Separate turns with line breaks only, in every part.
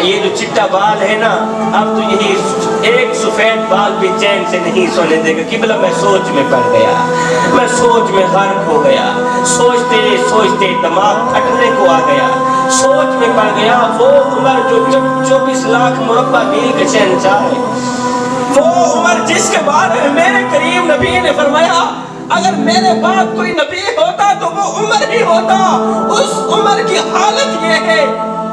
یہ جو چٹا بال ہے نا، اب تو یہی ایک سفید بال بھی چین سے نہیں سونے دے گا۔ قبلہ میں سوچ میں پڑ گیا، میں سوچ میں غرق ہو گیا، سوچتے سوچتے دماغ پھٹنے کو آ گیا، سوچ میں پڑ گیا۔ وہ عمر جو 24 لاکھ مربع میل کا شہنشاہ ہے، وہ عمر جس کے بارے میں میرے کریم نبی نے فرمایا اگر میرے بعد کوئی نبی ہوتا تو وہ عمر ہی ہوتا، اس عمر کی حالت یہ ہے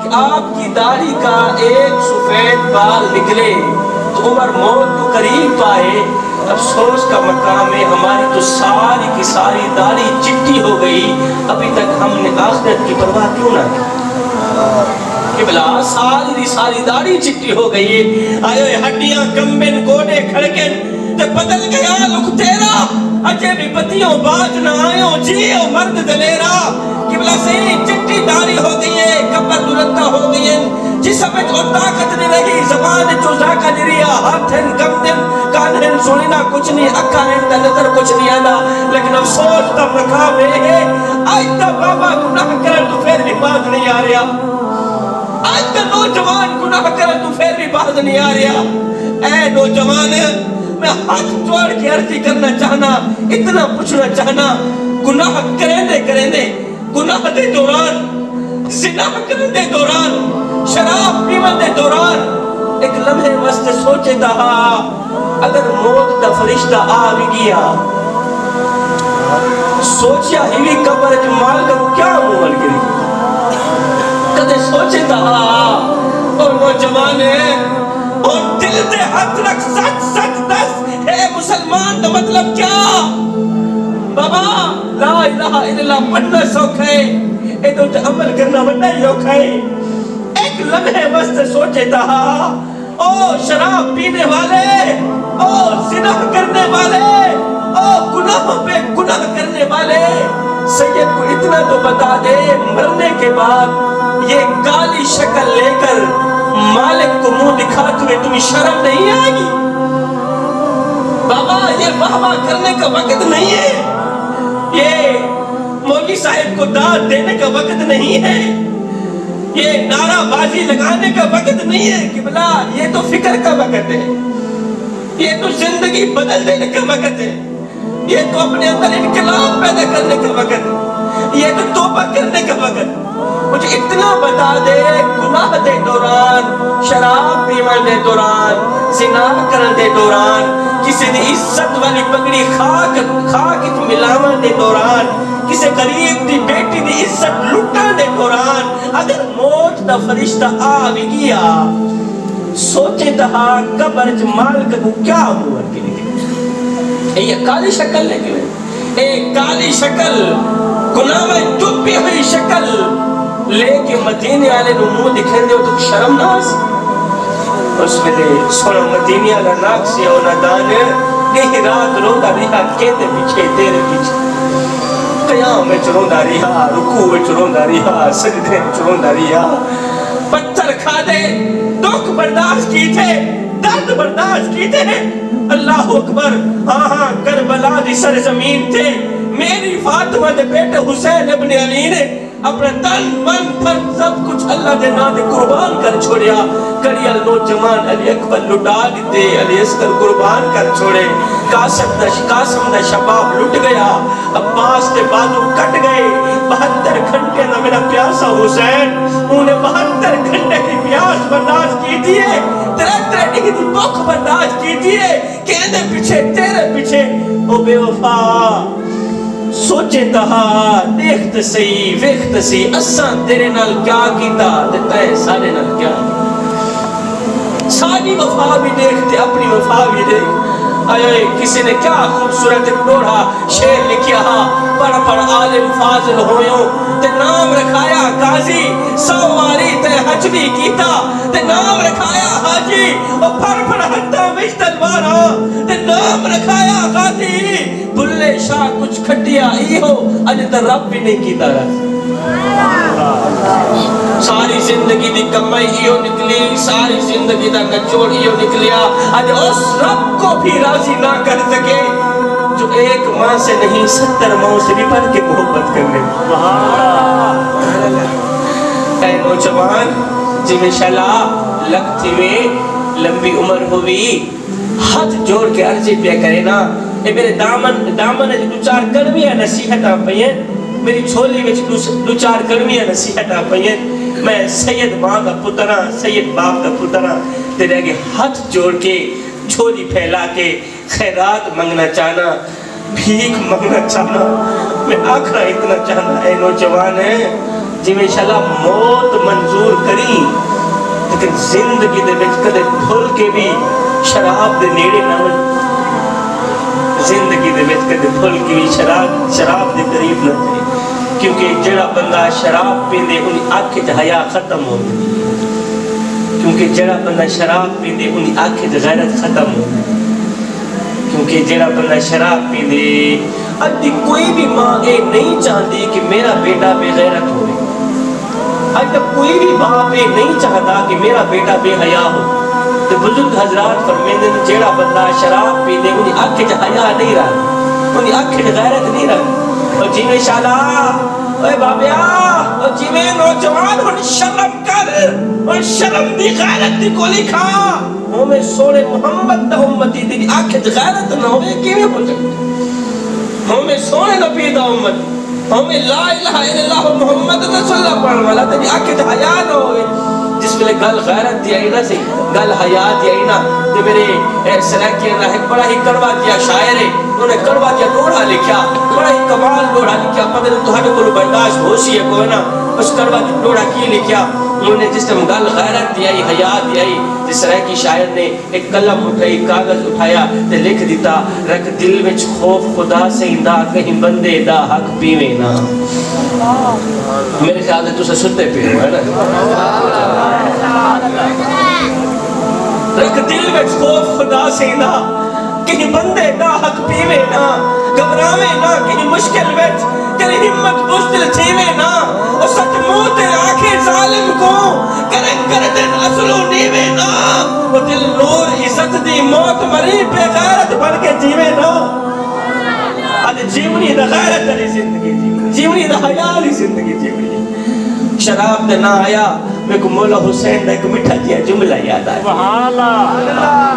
کہ آپ کی داڑھی کا ایک سفید بال نکلے تو عمر موت کو قریب پائے۔ افسوس کا مقام ہے ہماری تو ساری کی ساری داڑھی چٹی ہو گئی، ابھی تک ہم نے آخرت کی پرواہ کیوں نہ کی؟ کہ بلا ساری داڑھی چٹی ہو گئی، آئے ہڈیاں کمبن گوڑے کھڑکن تے بدل گیا لک تیرا، اجے بھی پتیوں باز نہ آئیوں جیو مرد دلیرا۔ قبلہ سے چٹی داڑھی ہو گئی ہے، کپر دلتا ہو گئی ہے، جسم میں جو طاقت نہیں رہی، زبان جو زاکہ نہیں رہا، ہاتھن گمدن کانہن سنینا کچھ نہیں، اکانن تا نظر کچھ نہیں آنا۔ لیکن افسوس تا مقام ہے آج تا بابا گناہ کرن تو پھر بھی باز نہیں آ رہا، آج تا نوجوان گناہ کرن تو پھر بھی باز نہیں آ رہا۔ اے نوجوان، میں ہاتھ جوڑ کے عرضی کرنا چاہنا، اتنا پوچھنا چاہنا، گناہ کریں دے گناہ دے دوران، زنا کرن دے دوران، شراب پیون دے دوران ایک لمحے واسطے سوچے تھا اگر موت دا فرشتہ آ بھی گیا، سوچیا ہی قبر جمال کا کیا عمل گری، کدے سوچے تھا او نوجوان ہے اور دل دے ہاتھ رکھ سچ سچ دس اے مسلمان دا مطلب کیا؟ بابا لا الہ الا اللہ پڑھنا سوکھ ہے، ادھر تے عمل کرنا بڑا ہی اوکھا ہے۔ ایک لمحے واسطے سوچے تھا او شراب پینے والے، او زنا کرنے والے، او گناہوں پہ گناہ کرنے والے، سید کو اتنا تو بتا دے مرنے کے بعد یہ کالی شکل لے کر مالک کو منہ دکھاتے ہوئے تمہیں شرم نہیں آئے گی؟ بابا یہ واہ کرنے کا وقت نہیں ہے، یہ مولوی صاحب کو داد دینے کا وقت نہیں ہے، یہ نعرہ بازی لگانے کا وقت نہیں ہے قبلہ، یہ تو فکر کا وقت ہے، یہ تو زندگی بدل دینے کا وقت ہے، یہ تو اپنے اندر انقلاب پیدا کرنے کا وقت ہے، یہ تو توبہ کرنے کا وقت ہے۔ مجھے اتنا بتا دے گناہ دے دوران، شراب پیون دے دوران، زنا کرن دے دوران، کسی دی عزت والی پگڑی خاک ملاون دے دوران، کسی غریب دی بیٹی دی عزت لٹن دے دوران اگر موت دا فرشتہ آ بھی گیا، سوچے تہا قبر جمال کا کیا عمر کے لیے؟ یہ کالی شکل لے کے کالی شکل، گناہ میں ڈوبی ہوئی شکل لے کے مدینے والے نو منہ دکھیں دے تو شرم نہ آسی؟ اس میں دے سونا مدینے والا ناک سے ہونا دانے نہیں رات روندہ رہا کہتے پیچھے تیرے پیچھے، قیام میں چروندہ رہا، رکوع میں چروندہ رہا، سجدے میں چروندہ رہا، پتھر کھا دے، دکھ برداشت کی تھے، درد برداشت کی تھے، اللہ اکبر، ہاں کربلا دی سرزمین تھے، میری فاطمہ دے بیٹے حسین ابن علی نے اپنا تن من دھن سب کچھ اللہ دے نام دے قربان کر چھوڑیا، کڑی نوجوان علی اکبر لٹا دیتے، علی اصغر قربان کر چھوڑے، قاسم دا شباب لٹ گیا، عباس دے بازو کٹ گئے، 72 گھنٹے نہ میرا پیاسا حسین انہیں 72 گھنٹے کی پیاس برداشت کی دیئے، 33 ڈگری کی بھوک برداشت کی دیئے، کہنے پیچھے تیرے پیچھے او بے وفا سوچے تہا دیکھت سی ویکھت سی اساں تیرے نال کیا کیتا تے تے سارے نال کیا کیتا، ساری وفا بھی دیکھتے اپنی وفا بھی دیکھ، آئے کسی نے کیا خوبصورت ڈوڑا شعر لکھیا پڑھ پڑھ عالم فاضل ہویوں تے نام رکھایا قاضی، سواری تے حج بھی کیتا تے نام رکھایا حاجی، اور پڑھ پڑھ ہتھاں وچ تلواراں تے نام رکھایا غازی، بھلے شاہ کچھ کھٹیا ہی ہو اج تے رب بھی نہیں کیتا ساری زندگی دی کمائی ایو نکلی، ساری زندگی دا نچوڑ ایو نکلیا، اج اس رب کو بھی راضی نہ کر سکے جو ایک ماں سے نہیں 70 ماں سے بھی بڑھ کے محبت کرنے۔ اے نوجوان جی انشاءاللہ لگتی میں لمبی عمر ہوئی ہاتھ جوڑ کے عرضی پہ کرے نا اے میرے دامن دو چار کڑویاں نصیحتاں پئیں میری چھولی وچ دو چار کڑویاں نصیحتاں پئیں میں سید ماں کا پتراں سید باپ کا پتراں تیرے آگے ہاتھ جوڑ کے جھولی پھیلا کے خیرات منگنا چاہنا بھیک منگنا چاہنا میں آخرا اتنا چاہنا اے نوجوان ہے جی میں انشاءاللہ موت منظور کری لیکن زندگی دے وچ کدے بھول کے بھی شراب دے نیڑے نہ ہو زندگی دے وچ کدے بھول کے بھی شراب دے قریب نہ جائے کیونکہ جڑا بندہ شراب پیندے انہی آنکھ وچ حیا ختم ہو کیونکہ جڑا بندہ شراب پیندے انہی آنکھ وچ غیرت ختم ہو کیونکہ جڑا بندہ شراب پیندے ادھی کوئی بھی ماں اے نہیں چاہتی کہ میرا بیٹا بے غیرت ہوئے آج تک کوئی بھی باپ یہ نہیں چاہتا کہ میرا بیٹا بے حیا ہو تو بزرگ حضرات فرمیندے جیڑا بندہ شراب پیندے انہی آنکھ وچ حیا نہیں رہا انہی آنکھ وچ غیرت نہیں رہی اور جی میں شالا اے بابیا اور جی میں نوجوان ہن شرم کر اور شرم دی غیرت دی کولی کھا ہمیں سونے محمد دا امتی دی آنکھ وچ غیرت نہ ہوئے کیویں ہو سکتا ہمیں سونے نبی دا امت ہمیں لا الہ الا اللہ محمد رسول اللہ پڑھنے والا تیری آنکھ وچ حیا نہ ہوئے جس میں گل غیرت دی آئی نا سی گل حیا دی آئی نا تے میرے سلیکی اللہ ایک بڑا ہی کڑوا دیا شاعر ہے انہوں نے کڑوا دیا دوڑا لکھیا بڑا ہی کمال دوڑا لکھیا پتہ نہیں تہاڈے کول برداشت ہو سی ہے کوئی نا اس کڑوا دی دوڑا کی لکھیا انہوں نے جس ٹائم گل غیرت دی آئی حیا دی آئی جس طرح کی شاعر نے ایک قلم اٹھائی کاغذ اٹھایا تے لکھ دیتا رکھ دل وچ خوف خدا سے اندا کہیں بندے دا حق پیویں نا میرے خیال ہے تسا ستے پہ ہو ہے نا رکھ دل وچ خوف خدا سے اندا کہیں بندے دا حق پیویں نا گھبراویں نا کہیں مشکل وچ تیری ہمت بزدل تھیویں نا اور سچ منہ تے آنکھیں ظالم کو کرے گردن اصلو نیویں نا وہ دل نور عزت دی موت مری بے غیرت بن کے جیویں نا آج جیونی دا غیرت علی زندگی جیونی دا حیا علی زندگی جیونی شراب دے نہ آیا میں کو مولا حسین دا ایک مٹھا دیا جملہ یاد آیا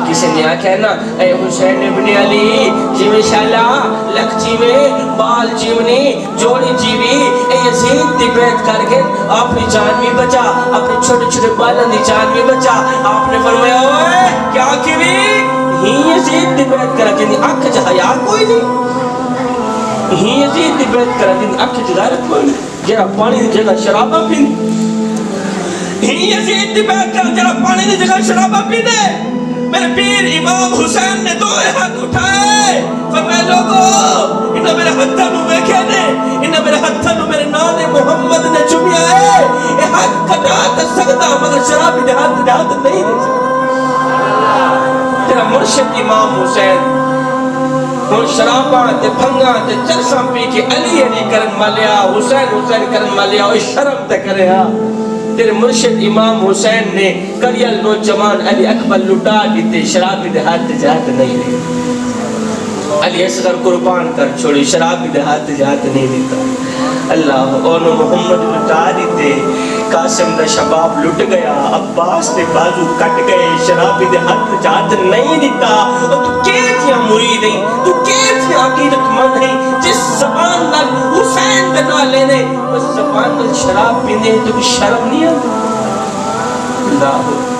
کسی نے آکھا ہے نا اے حسین ابن علی جیویں شالا لکھ جیویں بال جیونی جوڑی جیوی اے یزید دی بیعت کر کے اپنی جان بھی بچا اپنے چھوٹے چھوٹے بالوں دی جان بھی بچا آپ نے فرمایا اوے کیا کیوی ہی یزید دی بیعت کر کے آنکھ وچ حیا کوئی نہیں ہی یزید دی بیعت کر کے آنکھ وچ غیرت کوئی نہیں جڑا پانی دی جگہ شراباں پیندے ہی یزید دی بیعت کر جڑا پانی دی جگہ شراباں پیندے میرے پیر امام حسین نے دو ہاتھ اٹھائے فرمائے لوگو انہاں میرے ہتھاں نوں ویکھیا نے انہاں میرے ہتھاں نوں میرے نام محمد نے چومیا ہے اے ہاتھ کٹا تے سکدا مگر شراب دے ہاتھ نہیں دے سکدا تیرا مرشد امام حسین ہن شراباں تے بھنگاں تے چرساں پی کے علی کرن مالیا حسین کرن مالیا او شرم تے کرے ہا تیرے مرشد امام حسین نے کریل نوجوان علی اکبر لٹا دیتے شراب دے ہاتھ جہات نہیں رہے علی اصغر قربان کر چھوڑی شراب دے ہاتھ جہات نہیں دیتا اللہ اونو محمد لٹا دیتے قاسم دا شباب لٹ گیا عباس دے بازو کٹ گئے شراب دے ہاتھ جہات نہیں دیتا اور تو کیسیا مرید ہے تو کیسیا عقیدت مند ہے جس زبان نال حسین دے نال لینے اس زبان نال شراب پینے تو کوئی شرم نہیں آتا اللہ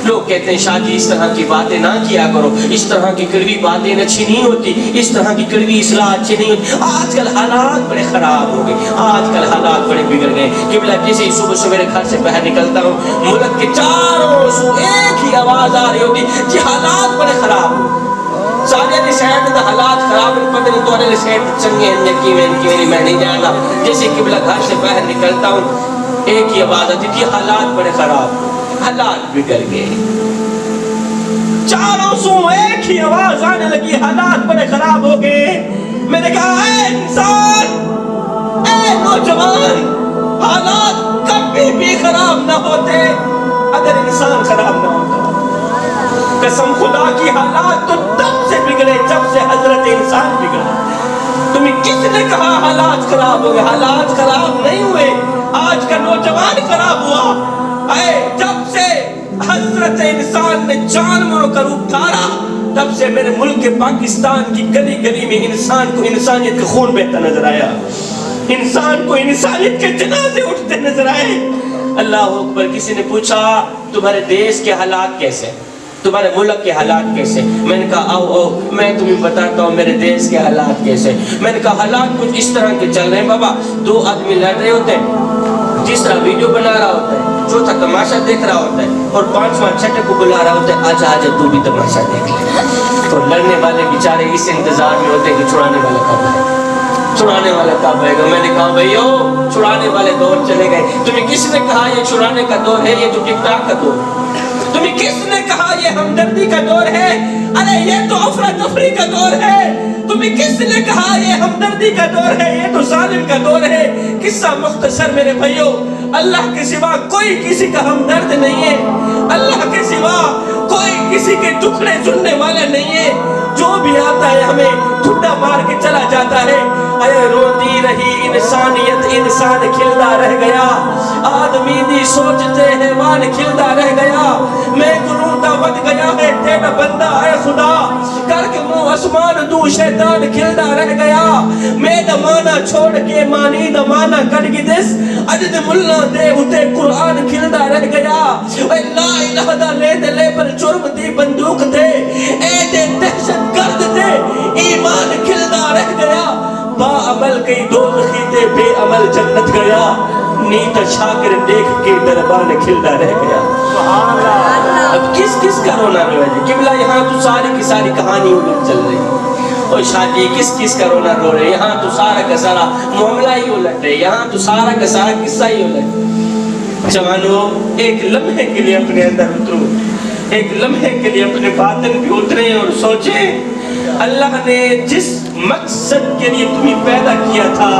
لوگ کہتے ہیں شاہ جی اس طرح کی باتیں نہ کیا کرو اس طرح کی کڑوی باتیں اچھی نہیں ہوتی اس طرح کی کڑوی اصلاح اچھی نہیں ہوتی آج کل حالات بڑے خراب ہو گئے آج کل حالات بڑے بگڑ گئے قبلہ جیسے ہی صبح سویرے گھر سے باہر نکلتا ہوں ملک کے چاروں سو ایک ہی آواز آ رہی ہوتی جی حالات بڑے خراب ہو سارے دی سیٹ دا حالات خراب ہیں پتہ نہیں توڑے دی سیٹ چنگے ہیں یکی میں میں نہیں جانا جیسے قبلہ گھر سے باہر نکلتا ہوں ایک ہی آواز آتی جی حالات بڑے خراب ہو حالات بگڑ گئے چاروں سو ایک ہی آواز آنے لگی حالات بڑے خراب ہو گئے میں نے کہا اے انسان اے نوجوان حالات کبھی بھی خراب نہ ہوتے اگر انسان خراب نہ ہوتا قسم خدا کی حالات تو تب سے بگڑے جب سے حضرت انسان بگڑا تمہیں کس نے کہا حالات خراب ہو گئے حالات خراب نہیں ہوئے آج کا نوجوان خراب ہوا اے جب سے حضرت انسان نے جانوروں کا روپ دھارا تب سے میرے ملک پاکستان کی گلی گلی میں انسان کو انسانیت کا خون بہتا نظر آیا، انسان کو انسانیت کے جنازے اٹھتے نظر آئے۔ اللہ اکبر۔ کسی نے پوچھا تمہارے دیش کے حالات کیسے، تمہارے ملک کے حالات کیسے؟ میں نے کہا آؤ میں تمہیں بتاتا ہوں میرے دیش کے حالات کیسے۔ میں نے کہا حالات کچھ اس طرح کے چل رہے ہیں بابا، دو آدمی لڑ رہے ہوتے ہیں، تیسرا ویڈیو بنا رہا ہوتا ہے، چوتھا تماشا دیکھ رہا ہوتا ہے، اور پانچواں چھٹے کو بلا رہا ہوتا ہے آجا آجا تو بھی تماشا دیکھ لے۔ تو لڑنے والے بیچارے اس انتظار میں ہوتے ہیں کہ چھڑانے والا کب ہے، چھڑانے والا کب آئے گا۔ میں نے کہا بھائیو چھڑانے والے دور چلے گئے، تمہیں کس نے کہا یہ چھڑانے کا دور ہے، یہ تو ٹک ٹاک کا دور ہے۔ تمہیں کس نے کہا یہ ہمدردی کا دور ہے، ارے یہ تو افراتفری کا دور ہے۔ تمہیں کس نے کہا یہ ہمدردی کا دور ہے، یہ تو ظالم کا دور ہے۔ قصہ مختصر میرے بھائیو، اللہ کے سوا کوئی کسی کا ہمدرد نہیں ہے، اللہ کے سوا کوئی کسی کے ٹکڑے سننے والا نہیں ہے۔ جو بھی آتا ہے ہمیں ٹھڈا مار کے چلا جاتا ہے۔ اے روتی رہی انسانیت، انسان کھلتا رہ گیا، آدمی دی سوچتے حیوان کھلتا رہ گیا۔ میں گروتا بد گیا ہے تیرا بندہ اے خدا، کر کے منہ اسمان تو شیطان کھلتا رہ گیا۔ میں دمانا چھوڑ کے مانی دمانا کر گی دس، عدد ملہ دے ہوتے قرآن کھلتا رہ گیا۔ اے لا الہ دا لے دلے پر جرم دی بندوق دے، اے دے دہشت گرد دے ایمان کھلتا رہ گیا۔ با عمل کئی دوزخی تے بے عمل جنت گیا، نیت شاکر دیکھ کے دربان کھلتا رہ گیا۔ اب کس کس کا رونا رو ہے؟ قبلہ یہاں تو ساری کی ساری کہانی الٹ چل رہی ہے، اور شادی کس کس کا رونا رو رہے، یہاں تو سارا کا سارا معاملہ ہی الٹ ہے، یہاں تو سارا کا سارا قصہ ہی الٹ۔ جوانو ایک لمحے کے لیے اپنے اندر اترو، ایک لمحے کے لیے اپنے باطن بھی اتریں اور سوچیں اللہ نے جس مقصد کے لیے تمہیں پیدا کیا تھا،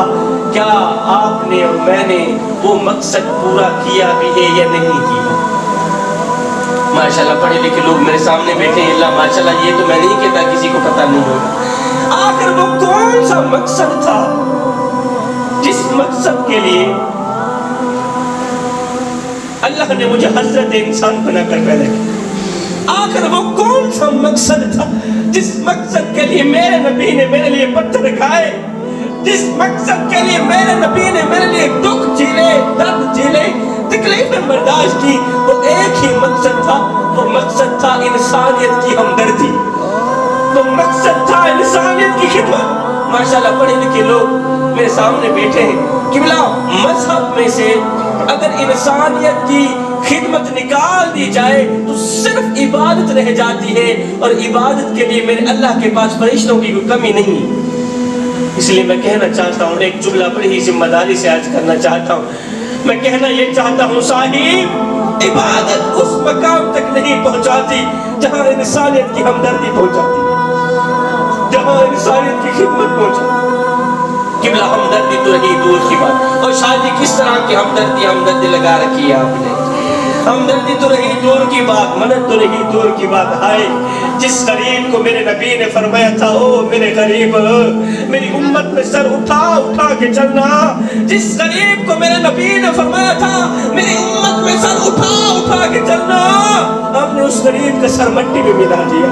کیا آپ نے اور میں نے وہ مقصد پورا کیا بھی ہے یا نہیں کیا؟ ماشاءاللہ پڑھے لکھے لوگ میرے سامنے بیٹھے ہیں، اللہ ماشاءاللہ یہ تو میں نہیں کہتا کسی کو پتہ نہیں ہوگا۔ آخر وہ کون سا مقصد تھا جس مقصد کے لیے اللہ نے مجھے حضرت انسان بنا کر پیدا کیا؟ آخر وہ کون سا مقصد تھا جس مقصد کے لیے میرے نبی نے میرے لیے پتھر کھائے، جس مقصد کے لیے میرے نبی نے میرے لیے دکھ جھیلے، درد جھیلے، تکلیفیں برداشت کی؟ وہ ایک ہی مقصد تھا، وہ مقصد تھا انسانیت کی ہمدردی، وہ مقصد تھا انسانیت کی خدمت۔ ماشاءاللہ پڑھے لکھے لوگ میرے سامنے بیٹھے ہیں۔ قبلہ مذہب میں سے اگر انسانیت کی خدمت نکال دی جائے تو صرف عبادت رہ جاتی ہے، اور عبادت کے لیے میرے اللہ کے پاس فرشتوں کی کوئی کمی نہیں۔ اس لیے میں کہنا چاہتا ہوں، ایک جملہ بڑی ہی ذمہ داری سے آج کرنا چاہتا ہوں، میں کہنا یہ چاہتا ہوں صاحب عبادت اس مقام تک نہیں پہنچاتی جہاں انسانیت کی ہمدردی پہنچاتی ہے، جہاں انسانیت کی خدمت پہنچاتی۔ قبلہ ہمدردی تو رہی دور کی بات، اور شادی کس طرح کی ہمدردی لگا رکھی ہے آپ نے؟ ہمدردی تو رہی دور کی بات، مدد تو رہی دور کی بات۔ ہائے جس غریب کو میرے نبی نے فرمایا تھا او میرے غریب میری امت میں سر اٹھا اٹھا کے چلنا، جس غریب کو میرے نبی نے فرمایا تھا میری امت میں سر اٹھا اٹھا کے چلنا، ہم نے اس غریب کا سر مٹی میں ملا دیا،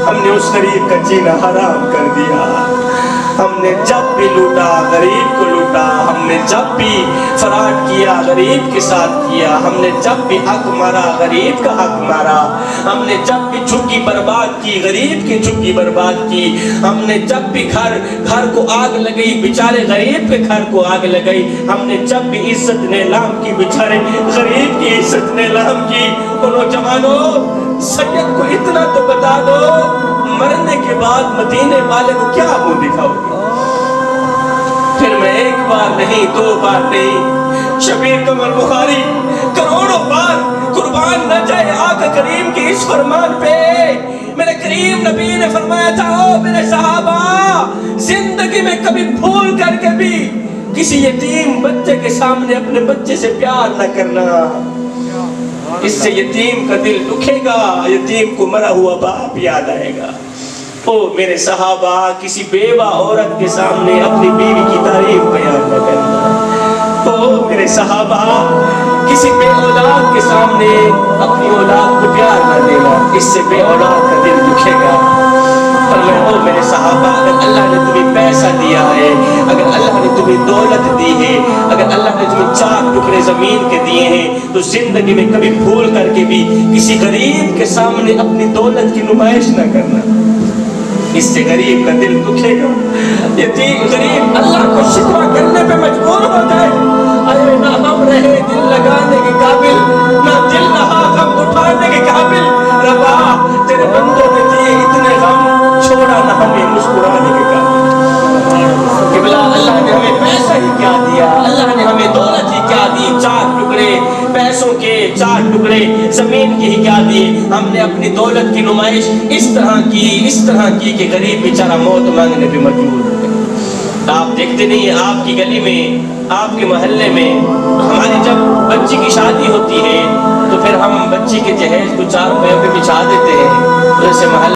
ہم نے اس غریب کا جینا حرام کر دیا۔ ہم نے جب بھی لوٹا غریب کو لوٹا، ہم نے جب بھی فراڈ کیا غریب کے ساتھ کیا، ہم نے جب بھی حق مارا غریب کا حق مارا، ہم نے جب بھی جھگی برباد کی غریب کی جھگی برباد کی، ہم نے جب بھی گھر کو آگ لگئی بیچارے غریب کے گھر کو آگ لگئی، ہم نے جب بھی عزت نیلام کی بیچارے غریب کی عزت نیلام کی۔ نوجوانوں سید کو اتنا تو بتا دو، مرنے کے بعد مدینے والے کو کیا منہ دکھاؤ گے؟ پھر میں ایک بار نہیں دو بار نہیں، شبیر کمر بخاری کروڑوں بار قربان نہ جائے آقا کریم کی اس فرمان پہ۔ میرے کریم نبی نے فرمایا تھا او میرے صحابہ زندگی میں کبھی بھول کر کے بھی کسی یتیم بچے کے سامنے اپنے بچے سے پیار نہ کرنا، اس سے یتیم کا دل دکھے گا، یتیم کو مرا ہوا باپ یاد آئے گا۔ او میرے صحابہ کسی بیوہ عورت کے سامنے اپنی بیوی کی تعریف بیان نہ کرنا۔ او میرے صحابہ کسی بے اولاد کے سامنے اپنی اولاد کو پیار نہ دینا، اس سے بے اولاد کا دل دکھے گا۔ فرمایا او میرے صحابہ، اگر اللہ نے تمہیں پیسہ دیا ہے، اگر اللہ نے تمہیں دولت دی ہے، اگر اللہ نے تمہیں 4 ٹکڑے زمین کے دیے ہیں، تو زندگی میں کبھی بھول کر کے بھی کسی غریب کے سامنے اپنی دولت کی نمائش نہ کرنا، اس سے غریب کا دل دکھے گا۔ یتیم غریب اللہ کو شکوہ کرنے پہ مجبور ہو جائے، ارے نہ ہم رہے دل لگانے کے قابل، نہ دل رہا غم اٹھانے کے قابل، ربا تیرے بندوں نے دیے اتنے غم، چھوڑا نہ ہمیں مسکرانے کے قابل۔ قبلہ اللہ نے ہمیں پیسہ ہی کیا دیا، اللہ نے ہمیں دولت ہی کیا دی، 4 ٹکڑے پیسوں کے، 4 ٹکڑے زمین کے ہی کیا دیے، ہم نے اپنی دولت کی نمائش اس طرح کی کہ غریب بیچارہ موت مانگنے پہ مجبور ہو گیا۔ آپ دیکھتے نہیں ہیں آپ کی گلی میں، آپ کے محلے میں، ہماری جب بچی کی شادی ہوتی ہے تو پھر ہم بچی کے جہیز کو 4 روپے پہ بچھا دیتے ہیں، جیسے محلے